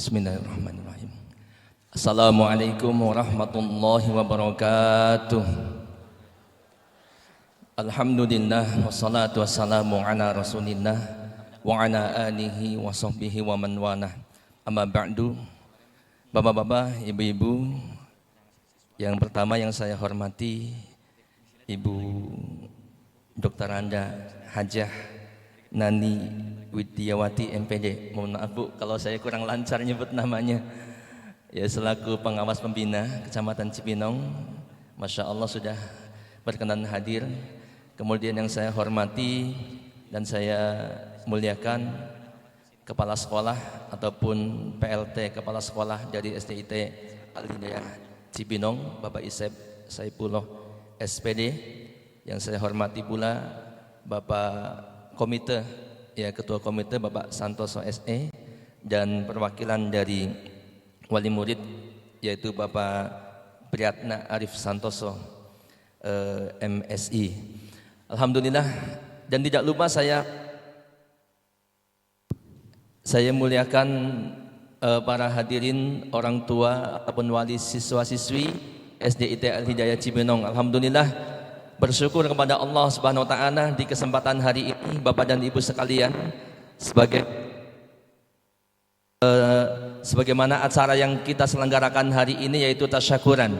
Bismillahirrahmanirrahim. Assalamualaikum warahmatullahi wabarakatuh. Alhamdulillah wassalatu wassalamu ala rasulillah wa ala alihi wa sahbihi wa man walah. Amma ba'du. Bapak-bapak, ibu-ibu, yang pertama yang saya hormati Ibu Dr. Anda Hajah Nani Widyawati MPD. Mohon maaf Bu kalau saya kurang lancar nyebut namanya. Ya, selaku pengawas pembina Kecamatan Cibinong, Masya Allah sudah berkenan hadir. Kemudian yang saya hormati dan saya muliakan Kepala Sekolah ataupun PLT Kepala Sekolah dari SDIT Al-Hidayah Cibinong, Bapak Isep Saipullah SPD. Yang saya hormati pula Bapak Komite, ya Ketua Komite Bapak Santoso SE, dan perwakilan dari wali murid yaitu Bapak Priyatna Arif Santoso MSI. Alhamdulillah, dan tidak lupa saya muliakan para hadirin orang tua ataupun wali siswa-siswi SDIT Al-Hidayah Cibinong. Alhamdulillah, bersyukur kepada Allah Subhanahu wa taala di kesempatan hari ini Bapak dan Ibu sekalian, sebagaimana acara yang kita selenggarakan hari ini yaitu tasyakuran.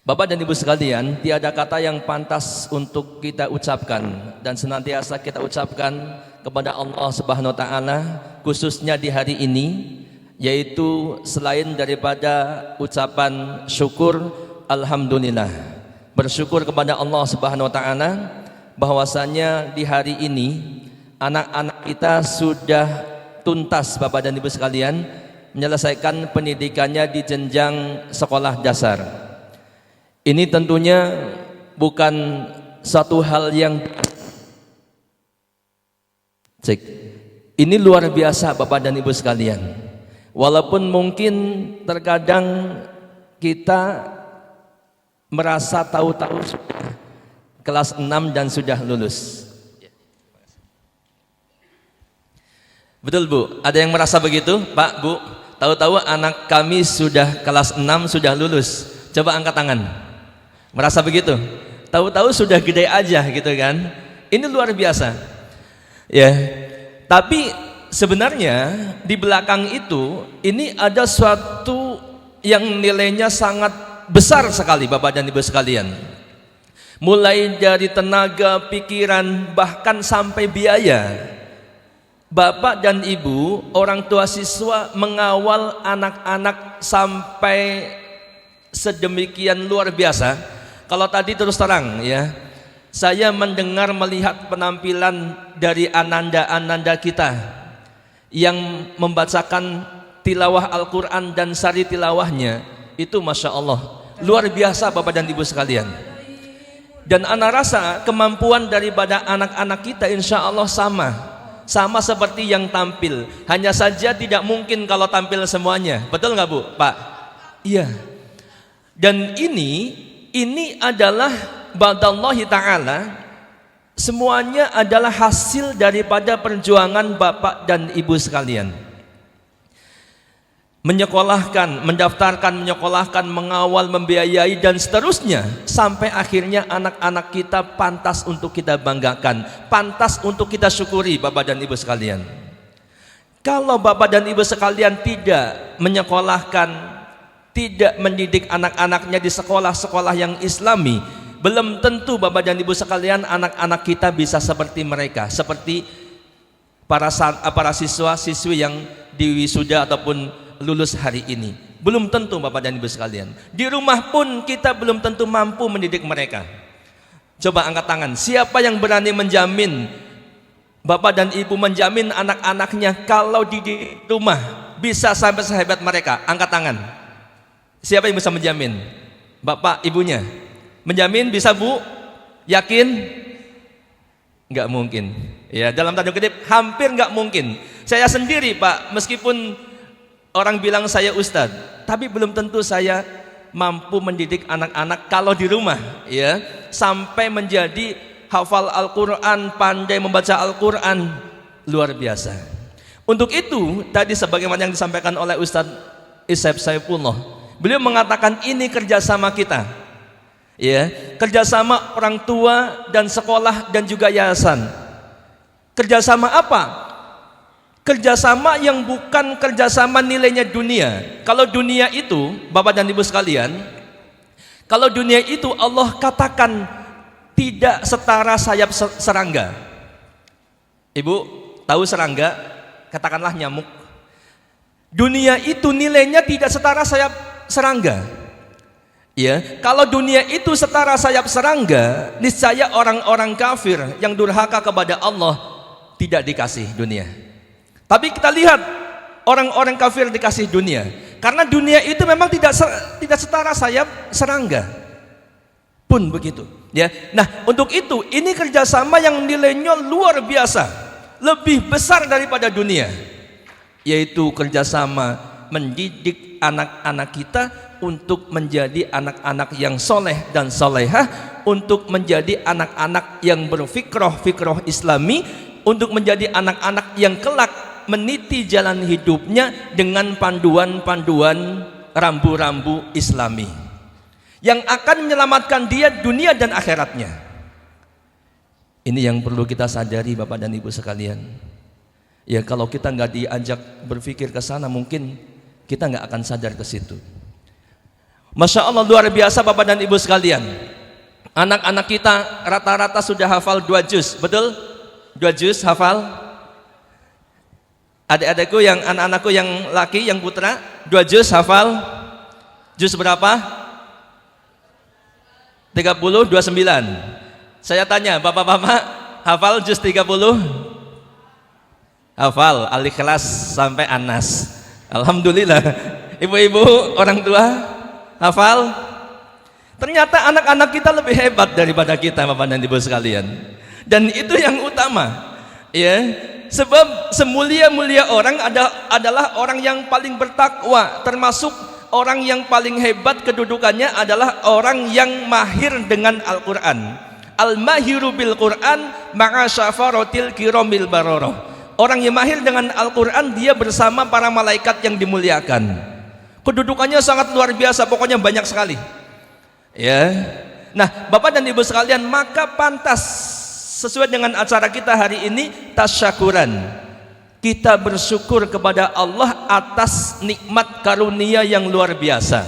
Bapak dan Ibu sekalian, tiada kata yang pantas untuk kita ucapkan dan senantiasa kita ucapkan kepada Allah Subhanahu wa taala khususnya di hari ini, yaitu selain daripada ucapan syukur alhamdulillah, bersyukur kepada Allah Subhanahu wa taala bahwasanya di hari ini anak-anak kita sudah tuntas Bapak dan Ibu sekalian menyelesaikan pendidikannya di jenjang sekolah dasar. Ini tentunya bukan satu hal yang ini luar biasa Bapak dan Ibu sekalian. Walaupun mungkin terkadang kita merasa tahu-tahu kelas 6 dan sudah lulus. Betul Bu? Ada yang merasa begitu? Pak, Bu, tahu-tahu anak kami sudah kelas 6 sudah lulus. Coba angkat tangan. Merasa begitu? Tahu-tahu sudah gede aja gitu kan? Ini luar biasa. Ya. Tapi sebenarnya di belakang itu ini ada suatu yang nilainya sangat besar sekali Bapak dan Ibu sekalian. Mulai dari tenaga, pikiran, bahkan sampai biaya. Bapak dan Ibu, orang tua siswa mengawal anak-anak sampai sedemikian luar biasa. Kalau tadi terus terang ya, saya mendengar melihat penampilan dari ananda-ananda kita yang membacakan tilawah Al-Quran dan sari tilawahnya, itu Masya Allah luar biasa Bapak dan Ibu sekalian. Dan anak rasa kemampuan daripada anak-anak kita insya Allah sama seperti yang tampil, hanya saja tidak mungkin kalau tampil semuanya. Betul nggak Bu? Pak? Iya. Dan ini adalah ba'dallahi ta'ala, semuanya adalah hasil daripada perjuangan Bapak dan Ibu sekalian. Menyekolahkan, mendaftarkan, menyekolahkan, mengawal, membiayai dan seterusnya, sampai akhirnya anak-anak kita pantas untuk kita banggakan, pantas untuk kita syukuri Bapak dan Ibu sekalian. Kalau Bapak dan Ibu sekalian tidak menyekolahkan, tidak mendidik anak-anaknya di sekolah-sekolah yang islami, belum tentu Bapak dan Ibu sekalian anak-anak kita bisa seperti mereka, seperti para siswa-siswi yang diwisuda ataupun lulus hari ini. Belum tentu Bapak dan Ibu sekalian. Di rumah pun kita belum tentu mampu mendidik mereka. Coba angkat tangan, siapa yang berani menjamin, Bapak dan Ibu menjamin anak-anaknya kalau di rumah bisa sampai sehebat mereka? Angkat tangan. Siapa yang bisa menjamin? Bapak, Ibunya menjamin bisa Bu? Yakin? Nggak mungkin. Ya, dalam tanda kutip hampir nggak mungkin. Saya sendiri Pak, meskipun orang bilang saya ustadz, tapi belum tentu saya mampu mendidik anak-anak kalau di rumah ya sampai menjadi hafal Al-Quran, pandai membaca Al-Quran, luar biasa. Untuk itu tadi sebagaimana yang disampaikan oleh Ustadz Ishaq Saifullah, beliau mengatakan ini kerjasama kita, ya, kerjasama orang tua dan sekolah dan juga yayasan. Kerjasama apa? Kerjasama yang bukan kerjasama nilainya dunia. Kalau dunia itu, Bapak dan Ibu sekalian, kalau dunia itu Allah katakan tidak setara sayap serangga. Ibu tahu serangga? Katakanlah nyamuk. Dunia itu nilainya tidak setara sayap serangga. Ya, kalau dunia itu setara sayap serangga, niscaya orang-orang kafir yang durhaka kepada Allah tidak dikasih dunia. Tapi kita lihat orang-orang kafir dikasih dunia, karena dunia itu memang tidak setara sayap serangga. Pun begitu. Ya, nah untuk itu ini kerjasama yang nilainya luar biasa, lebih besar daripada dunia, yaitu kerjasama mendidik anak-anak kita untuk menjadi anak-anak yang soleh dan solehah, untuk menjadi anak-anak yang berfikroh islami, untuk menjadi anak-anak yang kelak meniti jalan hidupnya dengan panduan-panduan rambu-rambu islami yang akan menyelamatkan dia dunia dan akhiratnya. Ini yang perlu kita sadari Bapak dan Ibu sekalian. Ya, kalau kita nggak diajak berpikir ke sana, mungkin kita nggak akan sadar ke situ. Masya Allah, luar biasa Bapak dan Ibu sekalian. Anak-anak kita rata-rata sudah hafal 2 juz, betul? 2 juz hafal. Adik-adikku yang anak-anakku yang laki, yang putra, 2 juz hafal. Juz berapa? 30, 29. Saya tanya, bapak-bapak hafal juz 30? Hafal, Al-Ikhlas sampai Anas. Alhamdulillah. Ibu-ibu, orang tua hafal? Ternyata anak-anak kita lebih hebat daripada kita Bapak dan Ibu sekalian. Dan itu yang utama. Ya, sebab semulia-mulia orang adalah orang yang paling bertakwa, termasuk orang yang paling hebat kedudukannya adalah orang yang mahir dengan Al-Quran. Al-mahiru bil Quran ma'a syafaratil kiramil bararah. Orang yang mahir dengan Al-Quran, dia bersama para malaikat yang dimuliakan. Kedudukannya sangat luar biasa, pokoknya banyak sekali. Ya. Nah, Bapak dan Ibu sekalian, maka pantas sesuai dengan acara kita hari ini, tasyakuran. Kita bersyukur kepada Allah atas nikmat karunia yang luar biasa.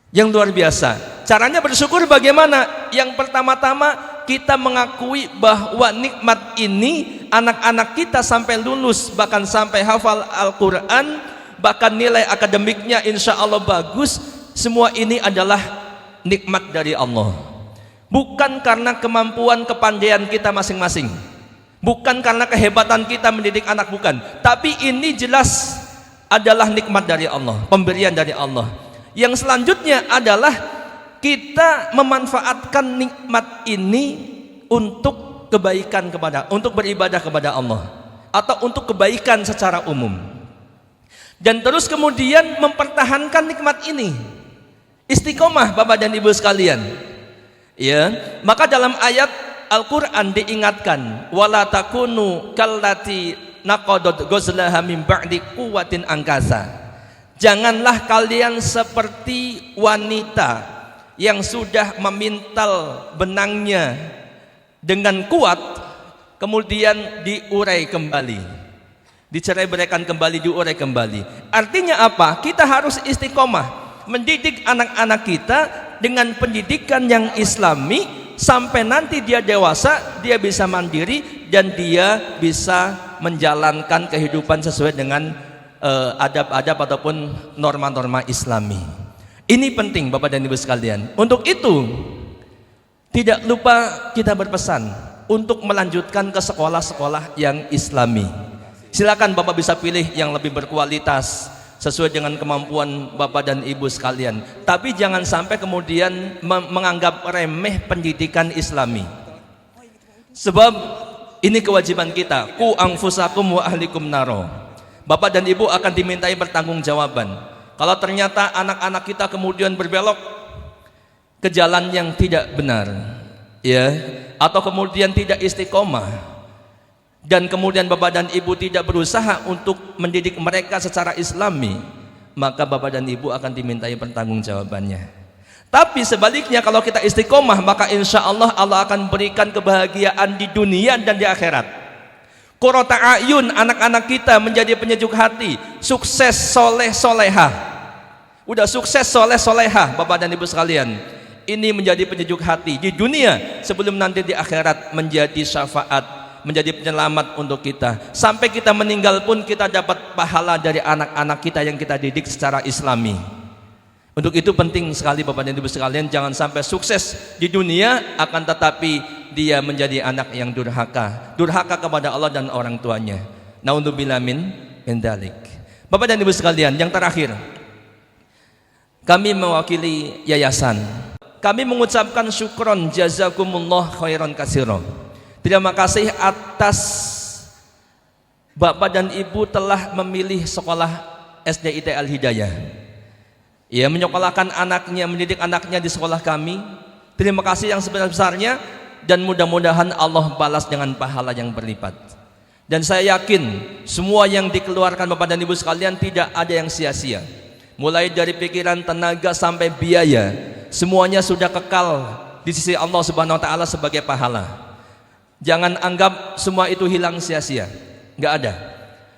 Yang luar biasa. Caranya bersyukur bagaimana? Yang pertama-tama kita mengakui bahwa nikmat ini anak-anak kita sampai lulus, bahkan sampai hafal Al-Quran, bahkan nilai akademiknya insya Allah bagus. Semua ini adalah nikmat dari Allah. Bukan karena kemampuan kepandaian kita masing-masing, bukan karena kehebatan kita mendidik anak, bukan. Tapi ini jelas adalah nikmat dari Allah, pemberian dari Allah. Yang selanjutnya adalah kita memanfaatkan nikmat ini untuk kebaikan untuk beribadah kepada Allah, atau untuk kebaikan secara umum. Dan terus kemudian mempertahankan nikmat ini, istiqomah Bapak dan Ibu sekalian. Ya, maka dalam ayat Al-Quran diingatkan, wala takunu kallati naqadat ghazlaha min ba'di quwwatin angkasa. Janganlah kalian seperti wanita yang sudah memintal benangnya dengan kuat, kemudian diurai kembali, dicerai-beraikan kembali, diurai kembali. Artinya apa? Kita harus istiqomah mendidik anak-anak kita dengan pendidikan yang islami, sampai nanti dia dewasa, dia bisa mandiri dan dia bisa menjalankan kehidupan sesuai dengan adab-adab ataupun norma-norma islami. Ini penting Bapak dan Ibu sekalian. Untuk itu tidak lupa kita berpesan untuk melanjutkan ke sekolah-sekolah yang islami. Silakan Bapak bisa pilih yang lebih berkualitas sesuai dengan kemampuan Bapak dan Ibu sekalian. Tapi jangan sampai kemudian menganggap remeh pendidikan islami. Sebab ini kewajiban kita. Qu anfusakum wa ahlikum naro. Bapak dan Ibu akan dimintai pertanggungjawaban. Kalau ternyata anak-anak kita kemudian berbelok ke jalan yang tidak benar, ya, atau kemudian tidak istiqomah, dan kemudian bapak dan ibu tidak berusaha untuk mendidik mereka secara islami, maka bapak dan ibu akan dimintai pertanggungjawabannya. Tapi sebaliknya, kalau kita istiqomah, maka insya Allah Allah akan berikan kebahagiaan di dunia dan di akhirat. Qurrata a'yun, anak-anak kita menjadi penyejuk hati, sukses soleh solehah. Udah sukses soleh solehah bapak dan ibu sekalian, ini menjadi penyejuk hati di dunia sebelum nanti di akhirat menjadi syafaat, menjadi penyelamat untuk kita. Sampai kita meninggal pun kita dapat pahala dari anak-anak kita yang kita didik secara islami. Untuk itu penting sekali bapak dan ibu sekalian, jangan sampai sukses di dunia akan tetapi dia menjadi anak yang durhaka kepada Allah dan orang tuanya. Naudzubillah min dzalik. Bapak dan ibu sekalian, yang terakhir, kami mewakili yayasan, kami mengucapkan syukron jazakumullah khairan katsiran. Terima kasih atas bapak dan ibu telah memilih sekolah SDIT Al-Hidayah. Ya, menyekolahkan anaknya, mendidik anaknya di sekolah kami. Terima kasih yang sebesar-besarnya, dan mudah-mudahan Allah balas dengan pahala yang berlipat. Dan saya yakin semua yang dikeluarkan bapak dan ibu sekalian tidak ada yang sia-sia. Mulai dari pikiran, tenaga sampai biaya, semuanya sudah kekal di sisi Allah Subhanahu wa taala sebagai pahala. Jangan anggap semua itu hilang sia-sia. Enggak ada.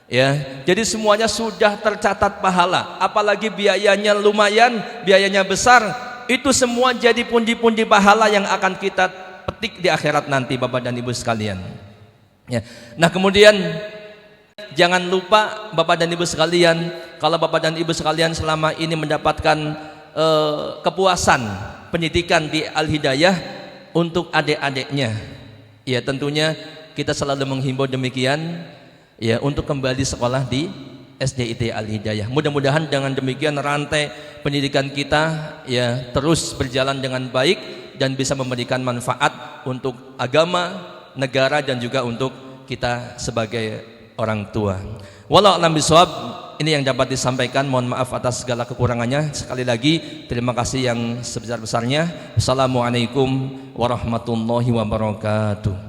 Ya, jadi semuanya sudah tercatat pahala, apalagi biayanya lumayan, biayanya besar, itu semua jadi pundi-pundi pahala yang akan kita petik di akhirat nanti bapak dan ibu sekalian. Ya. Nah kemudian jangan lupa bapak dan ibu sekalian, kalau bapak dan ibu sekalian selama ini mendapatkan kepuasan pendidikan di Al-Hidayah untuk adik-adiknya, ya tentunya kita selalu menghimbau demikian. Ya, untuk kembali sekolah di SDIT Al-Hidayah. Mudah-mudahan dengan demikian rantai pendidikan kita ya terus berjalan dengan baik dan bisa memberikan manfaat untuk agama, negara, dan juga untuk kita sebagai orang tua. Wallahu a'lam bishawab. Ini yang dapat disampaikan. Mohon maaf atas segala kekurangannya. Sekali lagi terima kasih yang sebesar-besarnya. Assalamualaikum warahmatullahi wabarakatuh.